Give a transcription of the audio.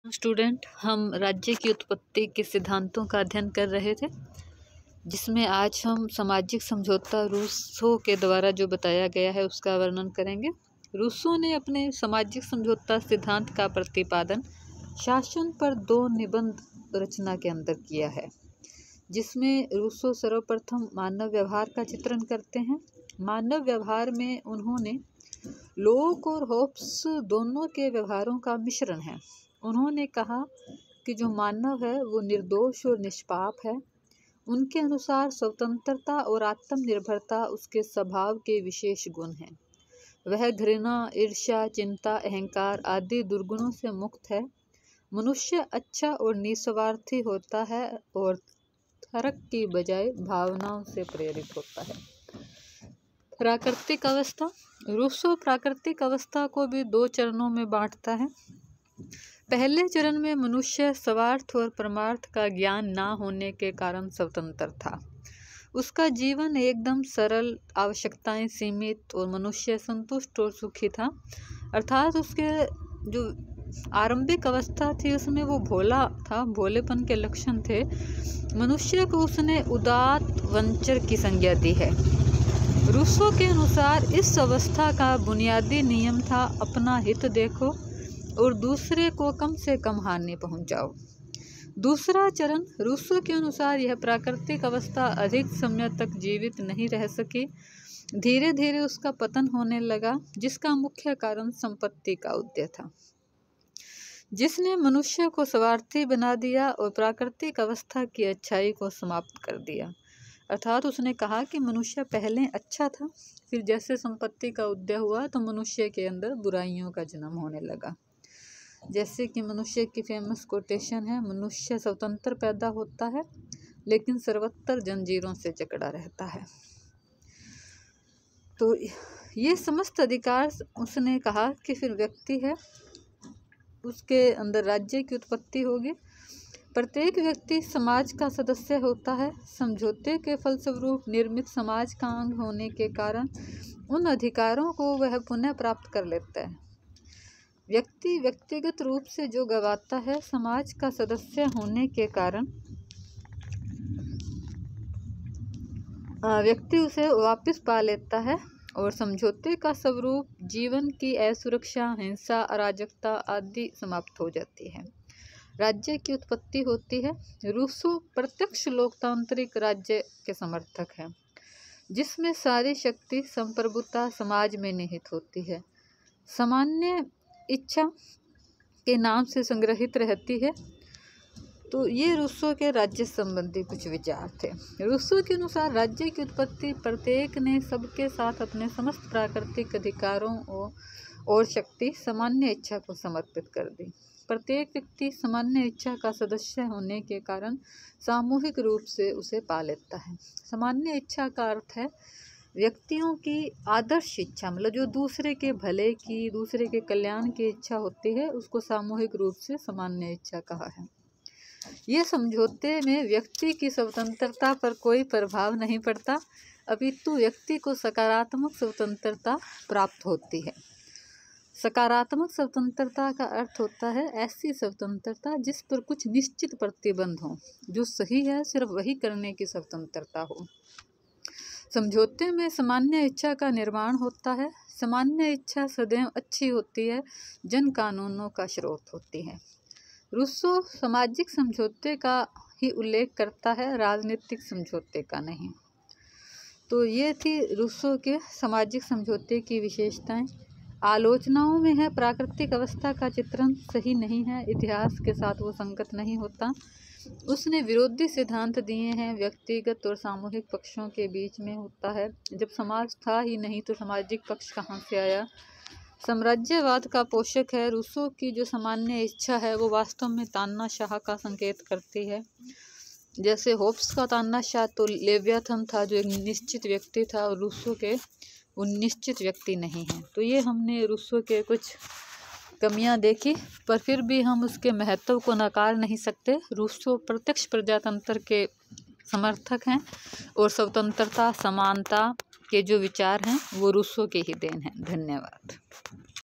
Student, हम राज्य की उत्पत्ति के सिद्धांतों का अध्ययन कर रहे थे, जिसमें आज हम सामाजिक समझौता रूसो के द्वारा जो बताया गया है उसका वर्णन करेंगे। रूसो ने अपने सामाजिक समझौता सिद्धांत का प्रतिपादन शासन पर 2 निबंध रचना के अंदर किया है, जिसमें रूसो सर्वप्रथम मानव व्यवहार का चित्रण करते हैं। मानव व्यवहार में उन्होंने लोक और होब्स दोनों के व्यवहारों का मिश्रण है। उन्होंने कहा कि जो मानव है वो निर्दोष और निष्पाप है। उनके अनुसार स्वतंत्रता और आत्मनिर्भरता उसके स्वभाव के विशेष गुण हैं। वह घृणा, ईर्ष्या, चिंता, अहंकार आदि दुर्गुणों से मुक्त है। मनुष्य अच्छा और निस्वार्थी होता है और तर्क की बजाय भावनाओं से प्रेरित होता है। प्राकृतिक अवस्था। रूसो प्राकृतिक अवस्था को भी 2 चरणों में बांटता है। पहले चरण में मनुष्य स्वार्थ और परमार्थ का ज्ञान ना होने के कारण स्वतंत्र था। उसका जीवन एकदम सरल, आवश्यकताएं सीमित और मनुष्य संतुष्ट और सुखी था। अर्थात उसके जो आरंभिक अवस्था थी उसमें वो भोला था, भोलेपन के लक्षण थे। मनुष्य को उसने उदात्त वंचर की संज्ञा दी है। रूसो के अनुसार इस अवस्था का बुनियादी नियम था अपना हित देखो और दूसरे को कम से कम हानि पहुंचाओ। दूसरा चरण रूसो के अनुसार यह प्राकृतिक अवस्था अधिक समय तक जीवित नहीं रह सकी। धीरे धीरे उसका पतन होने लगा, जिसका मुख्य कारण संपत्ति का उदय था, जिसने मनुष्य को स्वार्थी बना दिया और प्राकृतिक अवस्था की अच्छाई को समाप्त कर दिया। अर्थात उसने कहा कि मनुष्य पहले अच्छा था, फिर जैसे संपत्ति का उदय हुआ तो मनुष्य के अंदर बुराइयों का जन्म होने लगा। जैसे कि मनुष्य की फेमस कोटेशन है, मनुष्य स्वतंत्र पैदा होता है लेकिन सर्वत्र जंजीरों से जकड़ा रहता है। तो ये समस्त अधिकार उसने कहा कि फिर व्यक्ति है, उसके अंदर राज्य की उत्पत्ति होगी। प्रत्येक व्यक्ति समाज का सदस्य होता है। समझौते के फलस्वरूप निर्मित समाज का अंग होने के कारण उन अधिकारों को वह पुनः प्राप्त कर लेता है। व्यक्ति व्यक्तिगत रूप से जो गवाता है, समाज का सदस्य होने के कारण व्यक्ति उसे वापस पा लेता है और समझौते का स्वरूप जीवन की असुरक्षा, हिंसा, अराजकता आदि समाप्त हो जाती है। राज्य की उत्पत्ति होती है। रूसो प्रत्यक्ष लोकतांत्रिक राज्य के समर्थक है, जिसमें सारी शक्ति संप्रभुता समाज में निहित होती है, सामान्य इच्छा के नाम से संग्रहित रहती है। तो ये रूसो के राज्य संबंधी कुछ विचार थे। रूसो के अनुसार राज्य की उत्पत्ति प्रत्येक ने सबके साथ अपने समस्त प्राकृतिक अधिकारों और शक्ति सामान्य इच्छा को समर्पित कर दी। प्रत्येक व्यक्ति सामान्य इच्छा का सदस्य होने के कारण सामूहिक रूप से उसे पा लेता है। सामान्य इच्छा का अर्थ है व्यक्तियों की आदर्श इच्छा, मतलब जो दूसरे के भले की, दूसरे के कल्याण की इच्छा होती है, उसको सामूहिक रूप से सामान्य इच्छा कहा है। ये समझौते में व्यक्ति की स्वतंत्रता पर कोई प्रभाव नहीं पड़ता, अपितु व्यक्ति को सकारात्मक स्वतंत्रता प्राप्त होती है। सकारात्मक स्वतंत्रता का अर्थ होता है ऐसी स्वतंत्रता जिस पर कुछ निश्चित प्रतिबंध हो, जो सही है सिर्फ वही करने की स्वतंत्रता हो। समझौते में सामान्य इच्छा का निर्माण होता है। सामान्य इच्छा सदैव अच्छी होती है, जन कानूनों का स्रोत होती है। रूसो सामाजिक समझौते का ही उल्लेख करता है, राजनीतिक समझौते का नहीं। तो ये थी रूसो के सामाजिक समझौते की विशेषताएं। आलोचनाओं में है प्राकृतिक अवस्था का चित्रण सही नहीं है, इतिहास के साथ वो संगत नहीं होता। उसने विरोधी सिद्धांत दिए हैं, व्यक्तिगत और सामूहिक पक्षों के बीच में होता है। जब समाज था ही नहीं तो सामाजिक पक्ष कहाँ से आया। साम्राज्यवाद का पोषक है। रूसो की जो सामान्य इच्छा है वो वास्तव में तानाशाह का संकेत करती है। जैसे होब्स का तानाशाह तो लेवियाथन था, जो एक निश्चित व्यक्ति था, और रूसो के वो निश्चित व्यक्ति नहीं है। तो ये हमने रूसो के कुछ कमियां देखी, पर फिर भी हम उसके महत्व को नकार नहीं सकते। रूसो प्रत्यक्ष प्रजातंत्र के समर्थक हैं और स्वतंत्रता, समानता के जो विचार हैं वो रूसो के ही देन हैं। धन्यवाद।